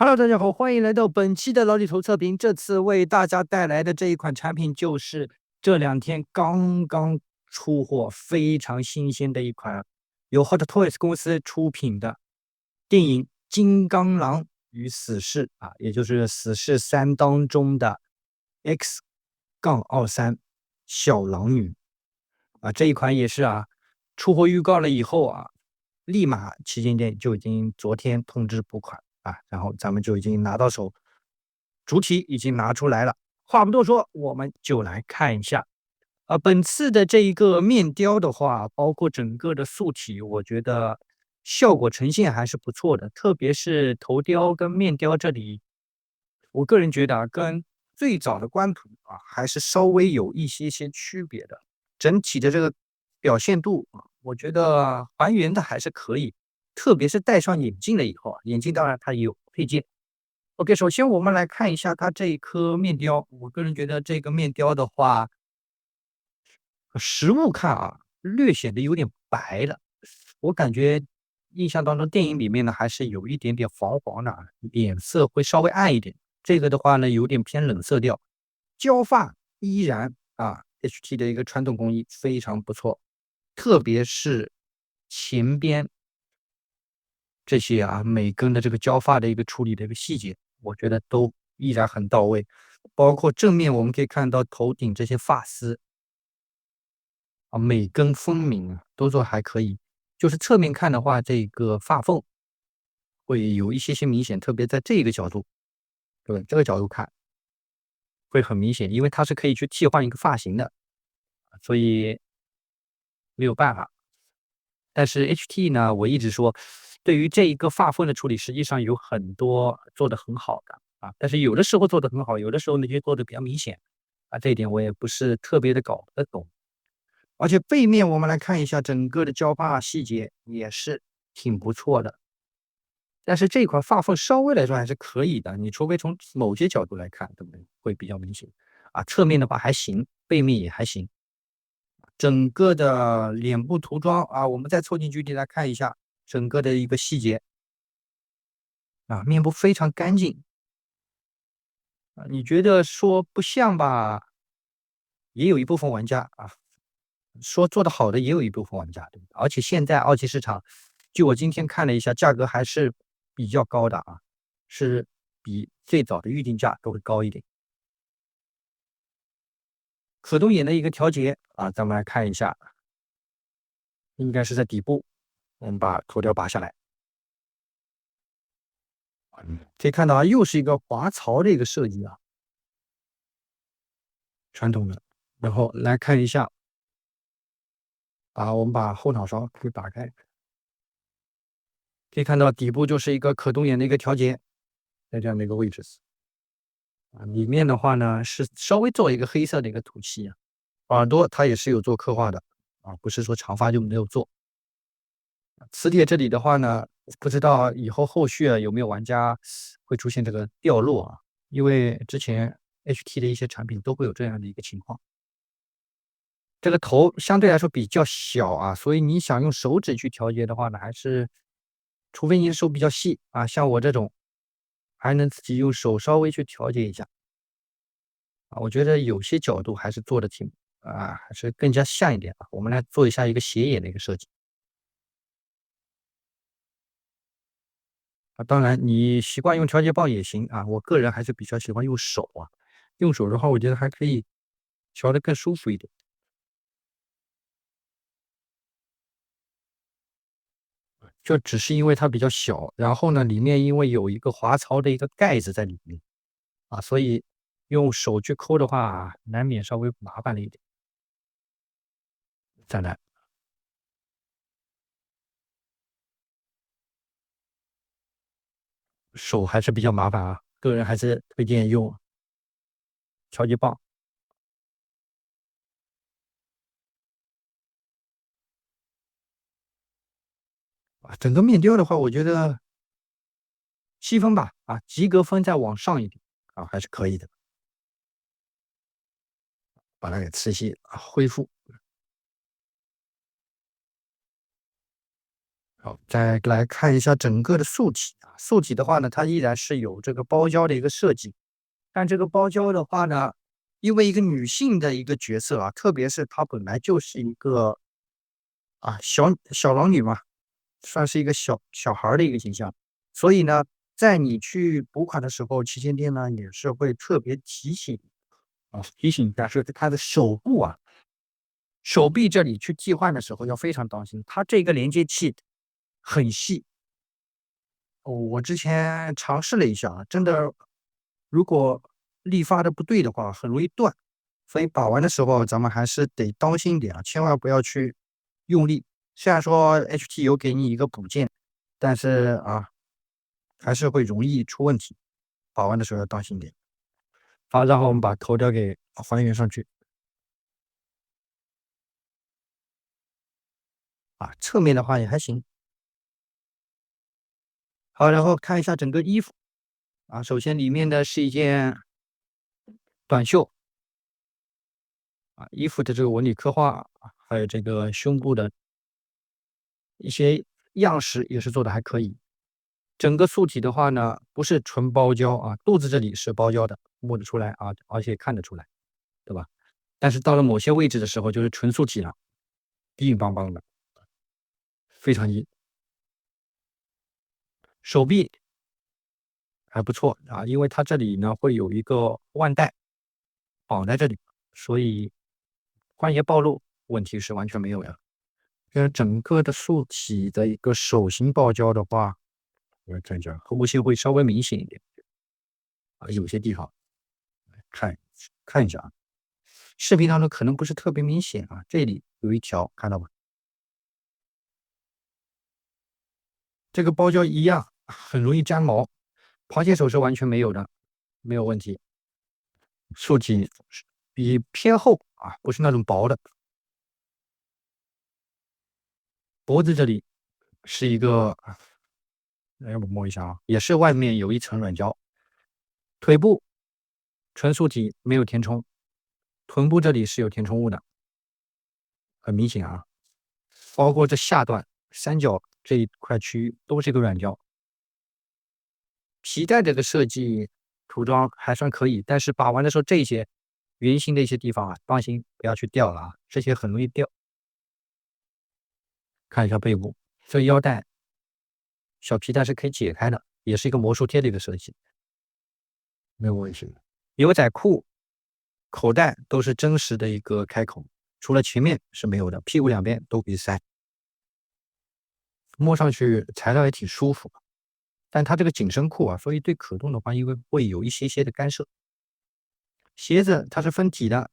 Hello，大家好，欢迎来到本期的老李头测评。这次为大家带来的这一款产品，就是这两天刚刚出货、非常新鲜的一款，由 Hot Toys 公司出品的电影《金刚狼与死侍》啊，也就是《死侍三》当中的 X-23小狼女啊，这一款也是啊，出货预告了以后啊，立马旗舰店就已经昨天通知补款。然后咱们就已经拿到手，主体已经拿出来了。话不多说，我们就来看一下。本次的这一个面雕的话，包括整个的素体，我觉得效果呈现还是不错的。特别是头雕跟面雕这里，我个人觉得啊，跟最早的官图啊，还是稍微有一些些区别的。整体的这个表现度啊，我觉得还原的还是可以。特别是戴上眼镜了以后啊，眼镜当然它也有配件。OK，首先我们来看一下它这一颗面雕，我个人觉得这个面雕的话，实物看啊，略显得有点白了。我感觉印象当中电影里面呢，还是有一点点黄黄的啊，脸色会稍微暗一点。这个的话呢，有点偏冷色调。焦发依然啊，HT 的一个传统工艺非常不错，特别是前边这些啊，每根的这个焦发的一个处理的一个细节，我觉得都依然很到位。包括正面我们可以看到头顶这些发丝啊，每根分明啊，都做还可以。就是侧面看的话，这个发缝会有一些些明显，特别在这个角度，对，这个角度看会很明显，因为它是可以去替换一个发型的，所以没有办法。但是 HT 呢，我一直说，对于这一个发缝的处理，实际上有很多做得很好的啊，但是有的时候做得很好，有的时候呢就做得比较明显啊，这一点我也不是特别的搞得懂。而且背面我们来看一下整个的焦发细节也是挺不错的，但是这一块发缝稍微来说还是可以的，你除非从某些角度来看，对不对？会比较明显啊。侧面的话还行，背面也还行。整个的脸部涂装啊，我们再凑近距离来看一下整个的一个细节啊，面部非常干净啊。你觉得说不像吧？也有一部分玩家啊，说做的好的也有一部分玩家，对不对？而且现在二级市场，据我今天看了一下，价格还是比较高的啊，是比最早的预定价都会高一点。可动眼的一个调节啊，咱们来看一下，应该是在底部，我们把头雕拔下来。可以看到啊，又是一个滑槽的一个设计啊，传统的。然后来看一下啊，我们把后脑勺给打开，可以看到底部就是一个可动眼的一个调节，在这样的一个位置啊。里面的话呢是稍微做一个黑色的一个涂漆啊，耳朵它也是有做刻画的啊，不是说长发就没有做。磁铁这里的话呢，不知道以后后续啊有没有玩家会出现这个掉落啊，因为之前 HT 的一些产品都会有这样的一个情况。这个头相对来说比较小啊，所以你想用手指去调节的话呢，还是除非你的手比较细啊，像我这种还能自己用手稍微去调节一下啊。我觉得有些角度还是做的挺还是更加像一点啊。我们来做一下一个斜眼的一个设计啊。当然，你习惯用调节棒也行啊，我个人还是比较喜欢用手啊。用手的话，我觉得还可以调的更舒服一点。就只是因为它比较小，然后呢，里面因为有一个滑槽的一个盖子在里面啊，所以用手去抠的话，难免稍微麻烦了一点。再来，手还是比较麻烦啊，个人还是推荐用调节棒啊。整个面雕的话，我觉得7分吧，啊，及格分再往上一点啊，还是可以的。把它给磁吸啊，恢复好，再来看一下整个的素体啊，素体的话呢，它依然是有这个包胶的一个设计，但这个包胶的话呢，因为一个女性的一个角色啊，特别是她本来就是一个小狼女嘛，算是一个小孩儿的一个形象，所以呢，在你去补款的时候，旗舰店呢也是会特别提醒一下，是它的手臂这里去替换的时候要非常当心，它这个连接器很细。我之前尝试了一下啊，真的，如果力发的不对的话，很容易断。所以把玩的时候，咱们还是得当心一点啊，千万不要去用力。虽然说 HT 有给你一个补件，但是还是会容易出问题。把玩的时候要当心点。好，然后我们把头雕给还原上去啊，侧面的话也还行。好，然后看一下整个衣服啊，首先里面的是一件短袖啊，衣服的这个纹理刻画，还有这个胸部的一些样式也是做的还可以。整个素体的话呢，不是纯包胶啊，肚子这里是包胶的，摸得出来啊，而且看得出来，对吧？但是到了某些位置的时候，就是纯素体了，硬邦邦的，非常硬。手臂还不错啊，因为它这里呢会有一个腕带绑在这里，所以关节暴露问题是完全没有的。整个的素体的一个手型包胶的话，我来看一下，后部线会稍微明显一点啊，有些地方看看一下啊，视频当中可能不是特别明显啊，这里有一条看到吗？这个包胶一样很容易粘毛，螃蟹手是完全没有的，没有问题。素体比偏厚啊，不是那种薄的。脖子这里是一个，来我摸一下啊，也是外面有一层软胶。腿部纯素体没有填充，臀部这里是有填充物的，很明显啊。包括这下段三角这一块区域都是一个软胶。皮带这个设计涂装还算可以，但是把玩的时候这些圆形的一些地方啊，当心不要去掉了啊，这些很容易掉。看一下背部，这腰带小皮带是可以解开的，也是一个魔术贴的一个设计，没有问题。牛仔裤口袋都是真实的一个开口，除了前面是没有的，屁股两边都可以塞。摸上去材料也挺舒服，但它这个紧身裤啊，所以对可动的话，因为会有一些些的干涉。鞋子它是分体的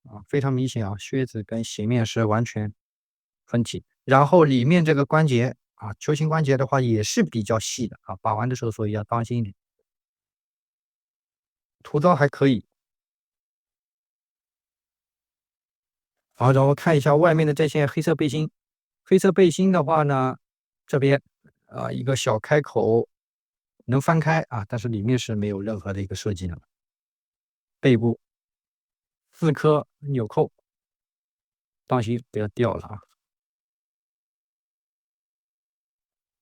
啊，非常明显啊，靴子跟鞋面是完全分体。然后里面这个关节啊，球形关节的话也是比较细的啊，把玩的时候所以要当心一点。涂装还可以。好，然后看一下外面的这件黑色背心。黑色背心的话呢，这边一个小开口能翻开啊，但是里面是没有任何的一个设计的。背部4颗纽扣，当心不要掉了啊。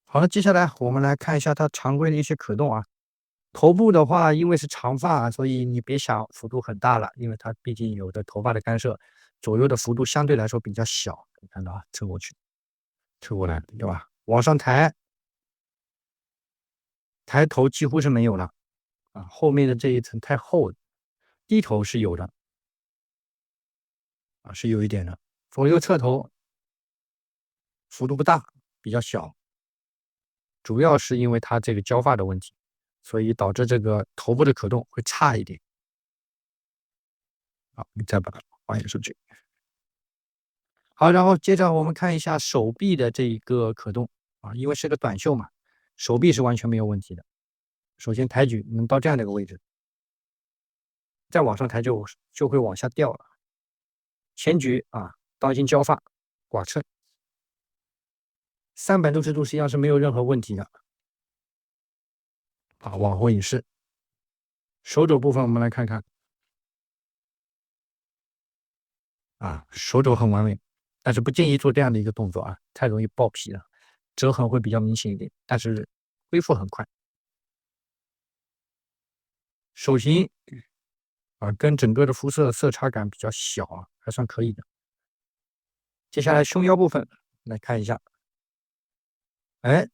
好了，接下来我们来看一下它常规的一些可动啊。头部的话，因为是长发，所以你别想幅度很大了，因为它毕竟有的头发的干涉，左右的幅度相对来说比较小。你看到啊，侧过去，侧过来，对吧？往上抬，抬头几乎是没有了啊，后面的这一层太厚了。低头是有的啊，是有一点的。左右侧头幅度不大，比较小，主要是因为它这个胶发的问题，所以导致这个头部的可动会差一点。好，你再把它还原出去。好，然后接着我们看一下手臂的这一个可动啊，因为是个短袖嘛，手臂是完全没有问题的。首先抬举能到这样的一个位置，再往上抬就会往下掉了。前举啊，当心交发剐蹭。360度实际上是没有任何问题的。啊，往后隐式。手肘部分我们来看看啊，手肘很完美，但是不建议做这样的一个动作啊，太容易爆皮了。折痕会比较明显一点，但是恢复很快。手型跟整个的肤色色差感比较小啊，还算可以的。接下来胸腰部分来看一下，哎，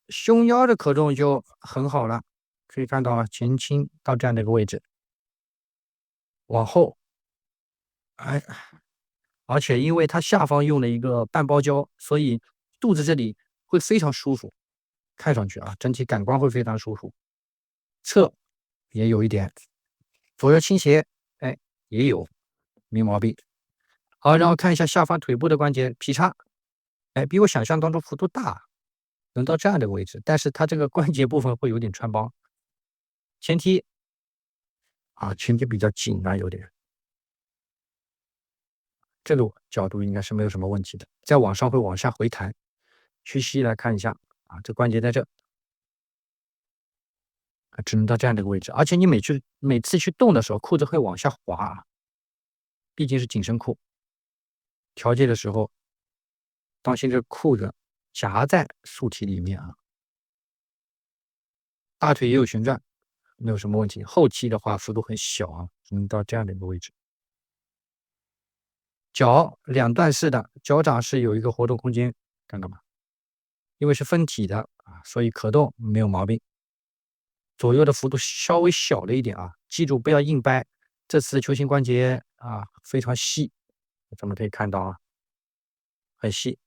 胸腰的可动就很好了，可以看到啊，前倾到这样的一个位置，往后，哎，而且因为它下方用了一个半包胶，所以肚子这里会非常舒服，看上去啊，整体感官会非常舒服。侧也有一点，左右倾斜，哎，也有，没毛病。好，然后看一下下方腿部的关节劈叉，哎，比我想象当中幅度大，能到这样的位置，但是它这个关节部分会有点穿帮。前踢啊，前踢比较紧啊，有点。这个角度应该是没有什么问题的，再往上会往下回弹。屈膝来看一下啊，这关节在这，只能到这样的一个位置，而且你每次去动的时候，裤子会往下滑啊，毕竟是紧身裤，调节的时候当心这裤子夹在素体里面啊。大腿也有旋转，没有什么问题。后踢的话幅度很小啊，只能到这样的一个位置。脚两段式的，脚掌是有一个活动空间，看到吗？因为是分体的啊，所以可动没有毛病。左右的幅度稍微小了一点啊，记住不要硬掰。这次球形关节啊非常细，咱们可以看到啊，很细。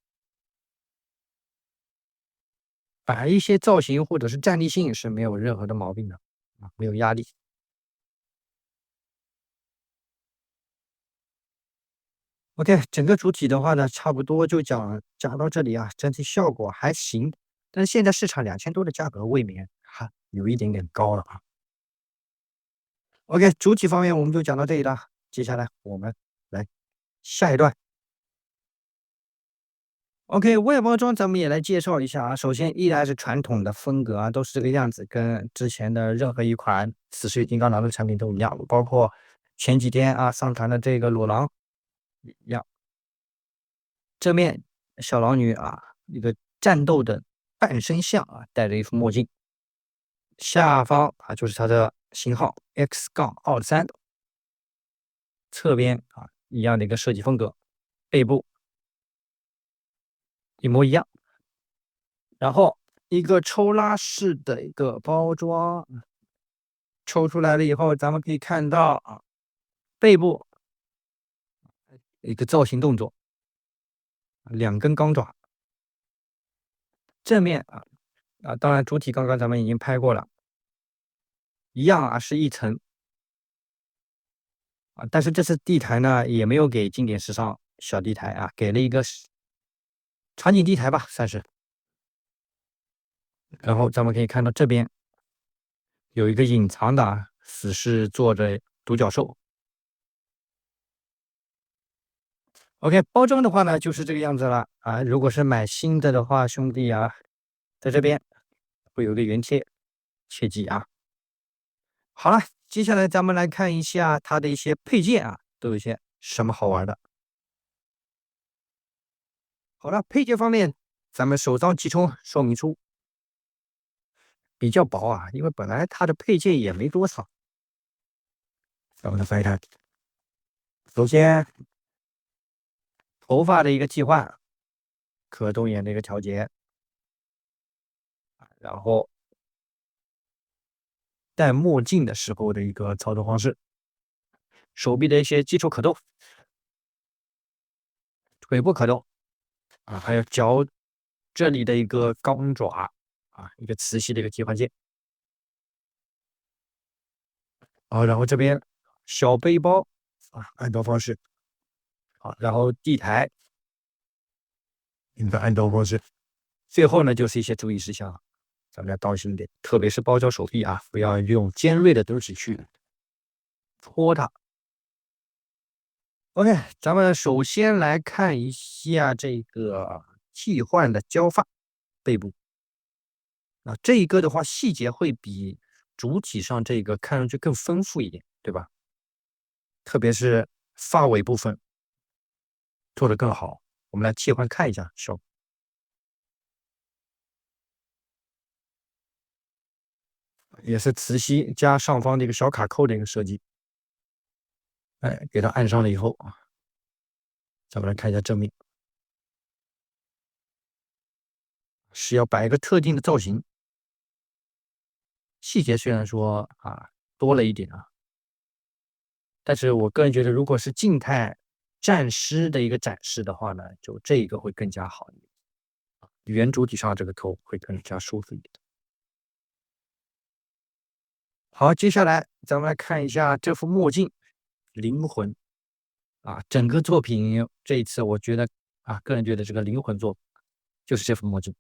摆一些造型或者是站立性是没有任何的毛病的啊，没有压力。OK，整个主体的话呢，差不多就讲到这里啊，整体效果还行，但是现在市场2000多的价格未免有一点点高了啊。OK，主体方面我们就讲到这里了，接下来我们来下一段。OK，外包装咱们也来介绍一下啊。首先，依然是传统的风格啊，都是这个样子，跟之前的任何一款死侍与金刚狼的产品都一样，包括前几天啊上传的这个裸狼一样。正面小狼女啊，一个战斗的半身像啊，戴着一副墨镜。下方啊就是它的型号 X-23，侧边啊一样的一个设计风格，背部一模一样。然后一个抽拉式的一个包装，抽出来了以后，咱们可以看到啊，背部一个造型动作，两根钢爪。正面当然主体刚刚咱们已经拍过了，一样啊，是一层啊，但是这次地台呢也没有给经典时尚小地台啊，给了一个场景地台吧，算是。然后咱们可以看到这边有一个隐藏的死侍坐着独角兽。OK，包装的话呢就是这个样子了啊。如果是买新的话，兄弟啊，在这边会有个原贴，切记啊。好了，接下来咱们来看一下它的一些配件啊，都有一些什么好玩的。好了，配件方面，咱们首当其冲说明书比较薄啊，因为本来它的配件也没多少。咱们来翻一看，首先头发的一个替换，可动眼的一个调节，然后戴墨镜的时候的一个操作方式，手臂的一些基础可动，腿部可动啊，还有脚这里的一个钢爪啊，一个磁吸的一个替换键啊，然后这边小背包啊，按照方式啊，然后地台一个按照方式，最后呢就是一些注意事项，咱们要当心一点，特别是包脚手臂啊，不要用尖锐的东西去戳它。OK，咱们首先来看一下这个替换的胶发背部啊，这一个的话细节会比主体上这个看上去更丰富一点，对吧？特别是发尾部分做得更好，我们来替换看一下效果。也是磁吸加上方的一个小卡扣的一个设计。哎，给它按上了以后啊，咱们来看一下正面，是要摆一个特定的造型。细节虽然说多了一点啊，但是我个人觉得，如果是静态站尸的一个展示的话呢，就这一个会更加好一点，圆主体上这个头会更加舒服一点。好，接下来咱们来看一下这副墨镜灵魂整个作品这一次我觉得个人觉得这个灵魂作就是这副墨镜，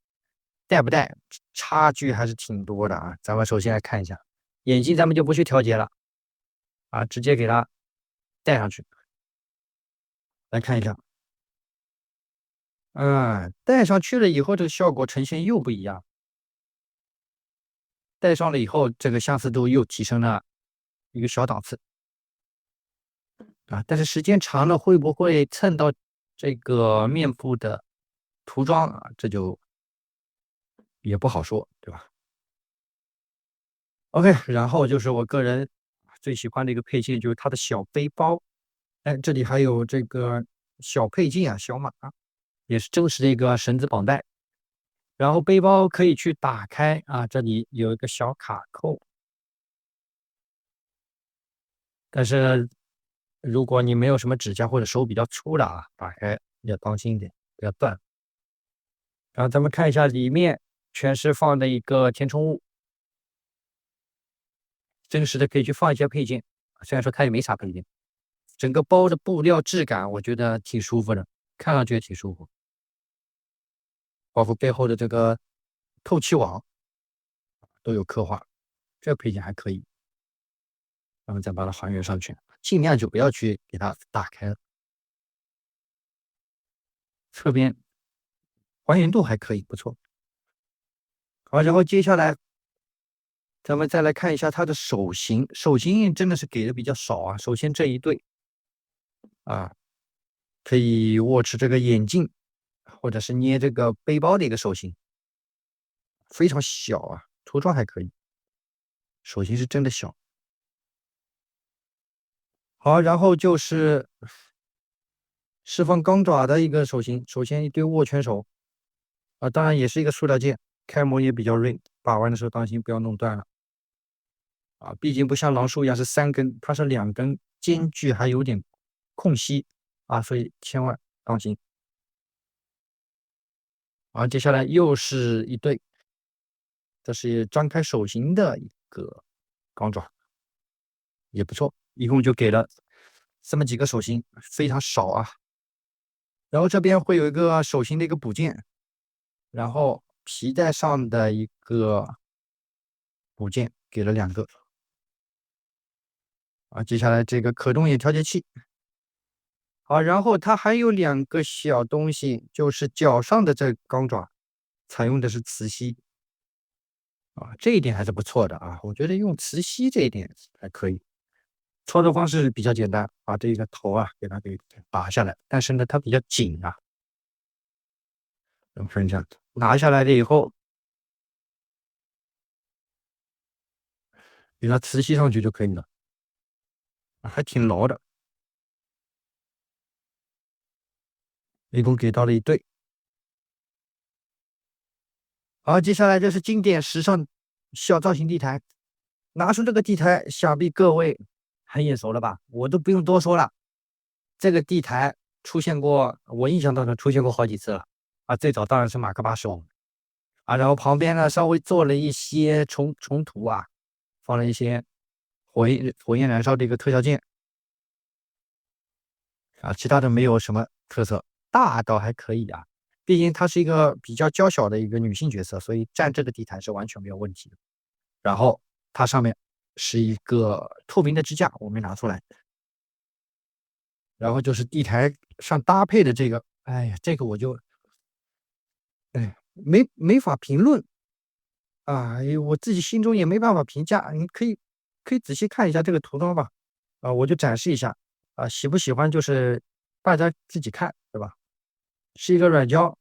戴不戴差距还是挺多的啊。咱们首先来看一下眼睛，咱们就不去调节了直接给它戴上去。来看一下，戴上去了以后，这个效果呈现又不一样。戴上了以后，这个相似度又提升了一个小档次但是时间长了会不会蹭到这个面部的涂装这就也不好说，对吧？OK，然后就是我个人最喜欢的一个配件，就是它的小背包。哎，这里还有这个小配件小马，也是真实的一个绳子绑带。然后背包可以去打开这里有一个小卡扣。但是如果你没有什么指甲或者手比较粗的打开要当心一点，不要断。然后咱们看一下里面，全是放的一个填充物，真实的可以去放一些配件，虽然说它也没啥配件。整个包的布料质感我觉得挺舒服的，看上去也挺舒服。包括背后的这个透气网都有刻画，这个配件还可以。然后再把它还原上去，尽量就不要去给它打开了。侧边还原度还可以，不错。好，然后接下来咱们再来看一下它的手型，手型真的是给的比较少首先这一对可以握持这个眼镜，或者是捏这个背包的一个手型，非常小涂装还可以，手型是真的小。好，然后就是释放钢爪的一个手型，首先一对握拳手当然也是一个塑料件，开模也比较锐，把玩的时候当心不要弄断了毕竟不像狼叔一样是3根，它是2根，间距还有点空隙所以千万当心。接下来又是一对，这是张开手型的一个钢爪，也不错，一共就给了这么几个手型，非常少然后这边会有一个手型的一个补件，然后皮带上的一个补件给了2个接下来这个可动眼调节器。好，然后它还有2个小东西，就是脚上的这钢爪采用的是磁吸这一点还是不错的我觉得用磁吸这一点还可以。操作方式比较简单，把这个头给它给拔下来，但是呢它比较紧咱们看一下，拿下来了以后，给它磁吸上去就可以了还挺牢的。一共给到了1对。好，接下来这是经典时尚小造型地台。拿出这个地台，想必各位很眼熟了吧？我都不用多说了。这个地台出现过，我印象当中出现过好几次了最早当然是马克85然后旁边呢稍微做了一些重涂放了一些火焰燃烧的一个特效件其他的没有什么特色，大倒还可以毕竟她是一个比较娇小的一个女性角色，所以站这个地台是完全没有问题的。然后它上面是一个透明的支架，我没拿出来。然后就是地台上搭配的这个，哎呀，这个我就，没法评论我自己心中也没办法评价。你可以仔细看一下这个涂装吧，我就展示一下喜不喜欢就是大家自己看，对吧？是一个软胶，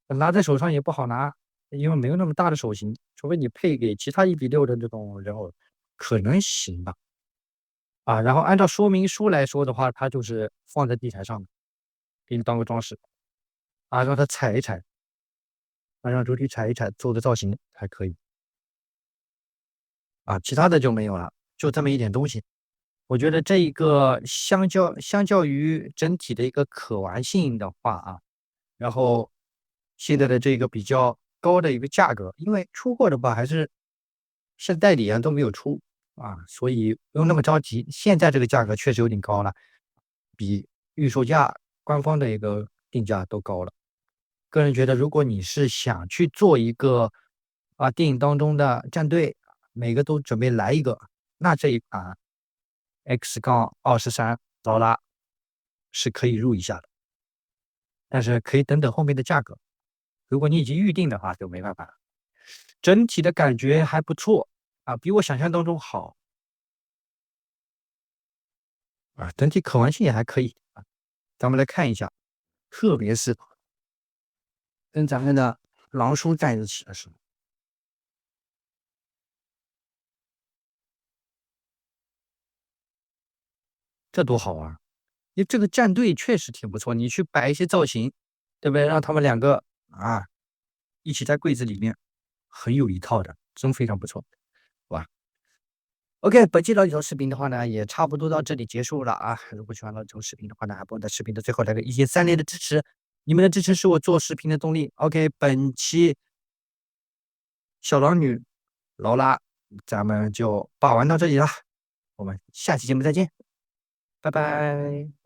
拿在手上也不好拿因为没有那么大的手型，除非你配给其他1:6的这种人偶，可能行吧。啊，然后按照说明书来说的话，它就是放在地台上的，给你当个装饰。啊，让它踩一踩，啊，让主体踩一踩，做个造型还可以。啊，其他的就没有了，就这么一点东西。我觉得这一个相较于整体的一个可玩性的话啊，然后现在的这个比较高的一个价格，因为出货的话还是代理啊都没有出啊，所以不用那么着急。现在这个价格确实有点高了，比预售价官方的一个定价都高了。个人觉得，如果你是想去做一个电影当中的战队，每个都准备来一个，那这一款 X-23劳拉是可以入一下的，但是可以等等后面的价格。如果你已经预定的话，就没办法了。整体的感觉还不错啊，比我想象当中好啊，整体可玩性也还可以啊。咱们来看一下，特别是跟咱们的狼叔在一起的时候，这多好玩儿！因为这个战队确实挺不错，你去摆一些造型，对不对？让他们两个啊一起在柜子里面，很有一套的，真非常不错，好吧？OK，本期老几头视频的话呢，也差不多到这里结束了啊。如果喜欢老几头视频的话呢，还帮我在视频的最后来个一键三连的支持，你们的支持是我做视频的动力。OK，本期小狼女劳拉，咱们就把玩到这里了，我们下期节目再见，拜拜。